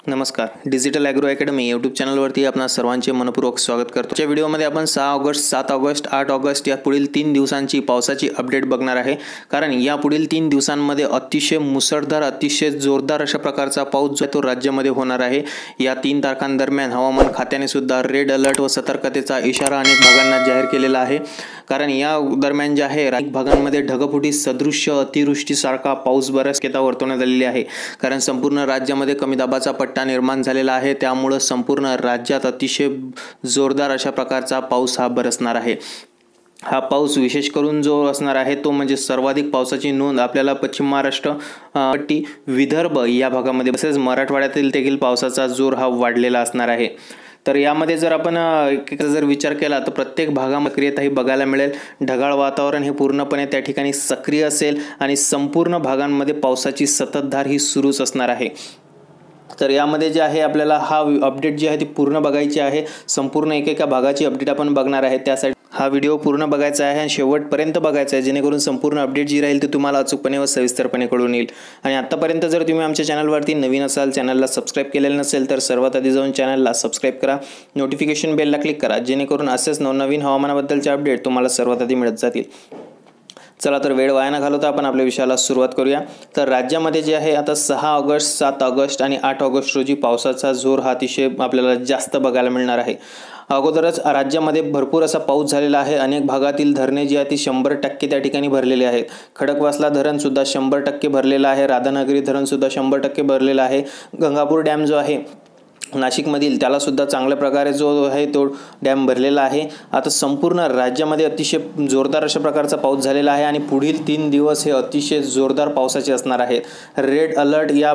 नमस्कार. Digital agro academy YouTube चॅनलवरती आपणा सर्वांचे मनपूर्वक स्वागत करतो. या व्हिडिओमध्ये आपण 6 ऑगस्ट, 7 ऑगस्ट, 8 ऑगस्ट या पुढील 3 दिवसांची पावसाची अपडेट बघणार आहे. कारण या पुढील 3 दिवसांमध्ये अतिशय मुसळधार, अतिशय जोरदार अशा प्रकारचा पाऊस जो आहे तो राज्यामध्ये होणार आहे. या 3 तारखांदरम्यान हवामान खात्याने सुद्धा रेड अलर्ट व सतर्कतेचा इशारा अनेक भागांना जाहीर केलेला आहे. कारण या दरम्यान जे आहे अनेक भागांमध्ये ढगफुटी सदृश्य अतिवृष्टीसारखा पाऊस बऱ्याच शक्यता वर्तवण्यात आलेली आहे. कारण संपूर्ण राज्यामध्ये कमी दाबाचा पट्टा निर्माण झालेला आहे. त्यामुळे संपूर्ण राज्यात अतिशय जोरदार अशा प्रकारचा पाऊस हा बरसणार आहे. हा पाऊस विशेष करून जो असणार आहे तो म्हणजे सर्वाधिक पावसाची नोंद आपल्याला पश्चिम महाराष्ट्र पट्टी, विदर्भ या भागामध्ये तसेच मराठवाड्यातील देखील पावसाचा जोर हा वाढलेला असणार आहे. तर यामध्ये जर आपण जर विचार केला तर प्रत्येक भागामध्ये सक्रियता ही बघायला मिळेल. ढगाळ वातावरण हे पूर्णपणे त्या ठिकाणी सक्रिय असेल आणि संपूर्ण भागांमध्ये पावसाची संततधार ही सुरूच असणार आहे. तर यामध्ये जे आहे आपल्याला हा अपडेट जी आहे ती पूर्ण बघायची आहे. संपूर्ण एकेका भागाची अपडेट आपण बघणार आहे. त्यासाठी हा व्हिडिओ पूर्ण बघायचा आहे आणि शेवटपर्यंत बघायचा आहे, जेणेकरून संपूर्ण अपडेट जी राहील ती तुम्हाला अचूकपणे व सविस्तरपणे कळून येईल. आणि आत्तापर्यंत जर तुम्ही आमच्या चॅनलवरती नवीन असाल, चॅनलला सबस्क्राईब केलेलं नसेल तर सर्वात आधी जाऊन चॅनलला सबस्क्राईब करा, नोटिफिकेशन बेलला क्लिक करा, जेणेकरून असेच नवनवीन हवामानाबद्दलचे अपडेट तुम्हाला सर्वात आधी मिळत जातील. चला तर वेळ वाया न घालवता आपण आपल्या विषयाला सुरुवात करूया. तर राज्यामध्ये जे आहे आता 6 ऑगस्ट, 7 ऑगस्ट आणि 8 ऑगस्ट रोजी पावसाचा जोर हा अतिशय आपल्याला जास्त बघायला मिळणार आहे. अगोदरच राज्यामध्ये भरपूर असा पाऊस झालेला आहे. अनेक भागातील धरणे जी आहे ती 100% त्या ठिकाणी भरलेले आहेत. खडकवासला धरण सुद्धा 100% भरलेलं आहे. राधानगरी धरण सुद्धा 100% भरलेलं आहे. गंगापूर डॅम जो आहे नाशिकमधील त्याला सुद्धा चांगल्या प्रकारे जो आहे तो डॅम भरलेला आहे. आता संपूर्ण राज्यामध्ये अतिशय जोरदार अशा प्रकारचा पाऊस झालेला आहे आणि पुढील 3 दिवस हे अतिशय जोरदार पावसाचे असणार आहेत. रेड अलर्ट या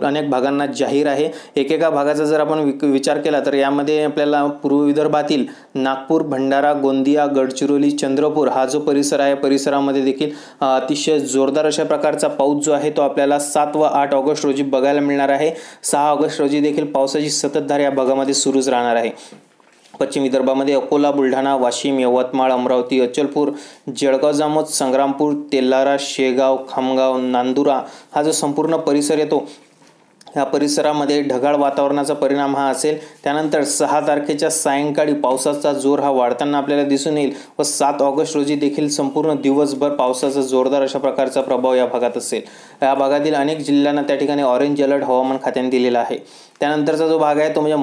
अनेक भागांना जाहीर आहे. एकेका भागाचा जर आपण विचार केला तर यामध्ये आपल्याला पूर्व विदर्भातील नागपूर, भंडारा, गोंदिया, गडचिरोली, चंद्रपूर हा जो परिसर आहे परिसरामध्ये देखील अतिशय जोरदार अशा प्रकारचा पाऊस जो आहे तो आपल्याला 7 व 8 ऑगस्ट रोजी बघायला मिळणार आहे. 6 ऑगस्ट रोजी देखील पावसाची सततधार या भागामध्ये सुरूच राहणार आहे. पश्चिम विदर्भामध्ये अकोला, बुलढाणा, वाशिम, यवतमाळ, अमरावती, अचलपूर, जळगाव, जामोद, संग्रामपूर, तेलारा, शेगाव, खामगाव, नांदुरा हा जो संपूर्ण परिसर येतो या परिसरामध्ये ढगाळ वातावरणाचा परिणाम हा असेल. त्यानंतर 6 तारखेच्या सायंकाळी पावसाचा जोर हा वाढताना आपल्याला दिसून येईल व 7 ऑगस्ट रोजी देखील संपूर्ण दिवसभर पावसाचा जोरदार अशा प्रकारचा प्रभाव या भागात असेल. या भागातील अनेक जिल्ह्यांना त्या ठिकाणी ऑरेंज अलर्ट हवामान खात्याने दिलेला आहे. त्यानंतरचा जो भाग आहे तो म्हणजे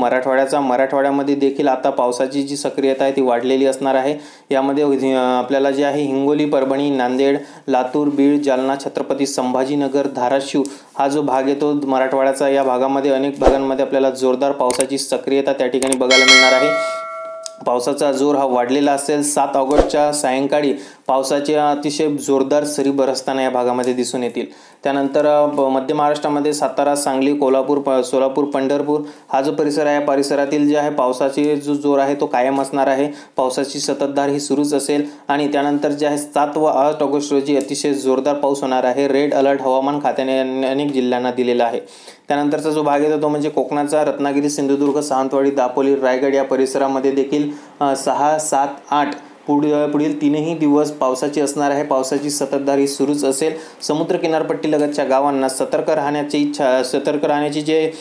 मराठवाड्यामध्ये देखील आता पावसाची जी सक्रियता आहे ती वाढलेली असणार आहे. यामध्ये आपल्याला जे आहे हिंगोली, परभणी, नांदेड, लातूर, बीड, जालना, छत्रपती संभाजीनगर, धाराशिव हा जो भाग येतो मराठवाड्याचा, या भागामध्ये अनेक भागांमध्ये आपल्याला जोरदार पावसाची सक्रियता त्या ठिकाणी बघायला मिळणार आहे. पावसाचा जोर हा वाढलेला असेल. 7 ऑगस्टच्या सायंकाळी पावसाचे अतिशय जोरदार सरी बरसताना या भागामध्ये दिसून येतील. त्यानंतर मध्य महाराष्ट्रामध्ये सातारा, सांगली, कोल्हापूर, सोलापूर, पंढरपूर हा जो परिसर आहे परिसरातील जे आहे पावसाची जो जोर आहे तो कायम असणार आहे. पावसाची सततधार ही सुरूच असेल आणि त्यानंतर जे आहे 7 व 8 ऑगस्ट रोजी अतिशय जोरदार पाऊस होणार आहे. रेड अलर्ट हवामान खात्याने अनेक जिल्ह्यांना दिलेला आहे. त्यानंतरचा जो भाग येतो तो म्हणजे कोकणाचा, रत्नागिरी, सिंधुदुर्ग, सावंतवाडी, दापोली, रायगड या परिसरामध्ये देखील 6, 7, 8 पुढील 3ही दिवस पावसाची असणार आहे. पावसाची सततधार ही सुरूच असेल. समुद्र किनारपट्टीलगतच्या गावांना सतर्क राहण्याची जे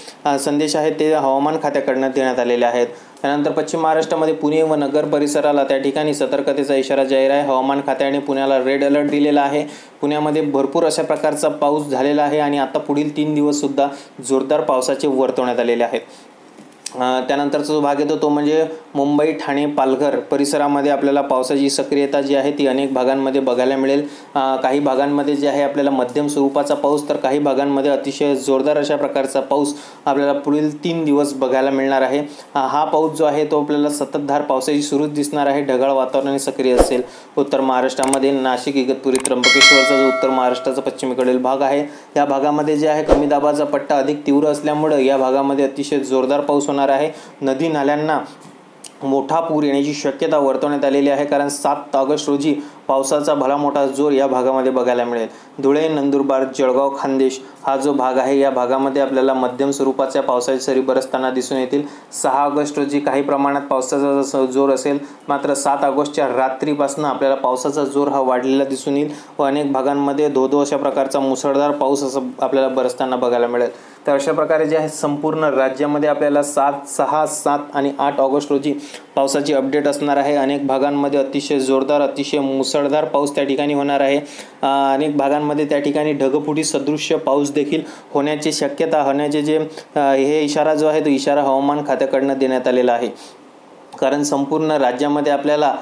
संदेश आहेत ते हवामान खात्याकडून देण्यात आलेले आहेत. त्यानंतर पश्चिम महाराष्ट्रामध्ये पुणे व नगर परिसराला त्या ठिकाणी सतर्कतेचा इशारा जाहीर आहे. हवामान खात्याने पुण्याला रेड अलर्ट दिलेला आहे. पुण्यामध्ये भरपूर अशा प्रकारचा पाऊस झालेला आहे आणि आता पुढील 3 दिवस सुद्धा जोरदार पावसाचे वर्तवण्यात आलेले आहेत. त्यानंतरचा जो भाग येतो तो म्हणजे मुंबई, ठाणे, पालघर परिसरामध्ये आपल्याला पावसाची सक्रियता जी आहे ती अनेक भागांमध्ये बघायला मिळेल. काही भागांमध्ये जे आहे आपल्याला मध्यम स्वरूपाचा पाऊस तर काही भागांमध्ये अतिशय जोरदार अशा प्रकारचा पाऊस आपल्याला पुढील 3 दिवस बघायला मिळणार आहे. हा पाऊस जो आहे तो आपल्याला सततधार पावसाची सुरूच दिसणार आहे. ढगाळ वातावरण सक्रिय असेल. उत्तर महाराष्ट्रामध्ये नाशिक, इगतपुरी, त्र्यंबकेश्वरचा जो उत्तर महाराष्ट्राचा पश्चिमेकडील भाग आहे या भागामध्ये जे आहे कमी दाबाचा पट्टा अधिक तीव्र असल्यामुळे या भागामध्ये अतिशय जोरदार पाऊस होणार आहे. नदी नाल्यांना मोठा पूर येण्याची शक्यता वर्तवण्यात आलेली आहे. कारण 7 ऑगस्ट रोजी पावसाचा भला मोठा जोर या भागामध्ये बघायला मिळेल. धुळे, नंदुरबार, जळगाव, खान्देश हा जो भाग आहे या भागामध्ये आपल्याला मध्यम स्वरूपाच्या पावसाची सरी बरसताना दिसून येतील. 6 ऑगस्ट रोजी काही प्रमाणात पावसाचा जोर असेल. मात्र 7 ऑगस्टच्या रात्रीपासून आपल्याला पावसाचा जोर हा वाढलेला दिसून येईल व अनेक भागांमध्ये धो-धो अशा प्रकारचा मुसळधार पाऊस असं आपल्याला बरसताना बघायला मिळेल. तर अशा प्रकारे जे आहे संपूर्ण राज्यामध्ये आपल्याला 7, 6, 7 आणि 8 ऑगस्ट रोजी पावसाची अपडेट असणार आहे। अनेक भागांमध्ये अतिशय जोरदार, अतिशय मुसळधार पाऊस त्या ठिकाणी होणार आहे। अनेक भागांमध्ये त्या ठिकाणी ढगफुटी सदृश्य पाऊस देखील होण्याची शक्यता, होण्याचे जे हे इशारा जो आहे तो इशारा हवामान खात्याकडून देण्यात आलेला आहे। कारण संपूर्ण राज्यामध्ये आपल्याला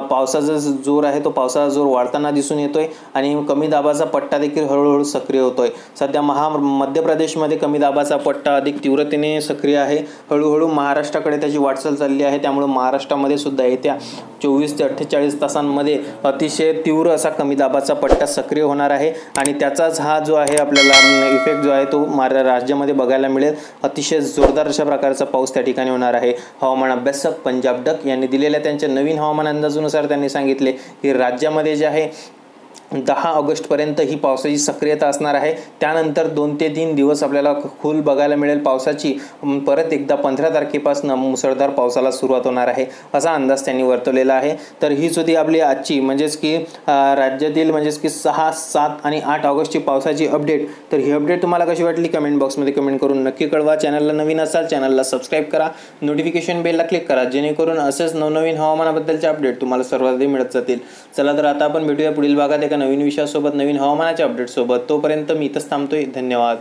पावसाचा जोर आहे तो पावसाचा जोर वाढताना दिसून येतोय आणि कमी दाबाचा पट्टा देखील हळूहळू सक्रिय होतोय। सध्या मध्य प्रदेशमध्ये कमी दाबाचा पट्टा अधिक तीव्रतेने सक्रिय आहे। हळूहळू महाराष्ट्राकडे त्याची वाटचाल चालली आहे। त्यामुळे महाराष्ट्रामध्ये सुद्धा येत्या 24 ते 48 तासांमध्ये अतिशय तीव्र असा कमी दाबाचा पट्टा सक्रिय होणार आहे आणि त्याचाच हा जो आहे आपल्याला इफेक्ट जो आहे तो राज्यामध्ये बघायला मिळेल। अतिशय जोरदार अशा प्रकारचा पाऊस त्या ठिकाणी होणार आहे। हवामान अभ्यासक पंजाब डक यांनी दिलेल्या त्यांच्या नवीन हवामान अंदाजानुसार त्यांनी सांगितले की राज्यामध्ये जे आहे 10 ऑगस्टपर्यंत ही पावसाची सक्रियता असणार आहे। त्यानंतर 2 ते 3 दिवस आपल्याला खूल बघायला मिळेल पावसाची। परत एकदा 15 तारखेपासून मुसळधार पावसाला सुरुवात होणार आहे असा अंदाज त्यांनी वर्तवलेला आहे। तर हीच होती आपली आजची म्हणजेच की राज्यातील म्हणजेच की 6, 7 आणि 8 ऑगस्टची पावसाची अपडेट। तर ही अपडेट तुम्हाला कशी वाटली कमेंट बॉक्समध्ये कमेंट करून नक्की कळवा। चॅनलला नवीन असाल चॅनलला सबस्क्राईब करा, नोटिफिकेशन बेलला क्लिक करा जेणेकरून असेच नवनवीन हवामानाबद्दलचे अपडेट तुम्हाला सर्वात आधी मिळत जातील। चला तर आता आपण भेटूया पुढील भागात एका नवीन विषयासोबत, नवीन हवामानाच्या अपडेट सोबत। तोपर्यंत मी इथंच थांबतोय। धन्यवाद।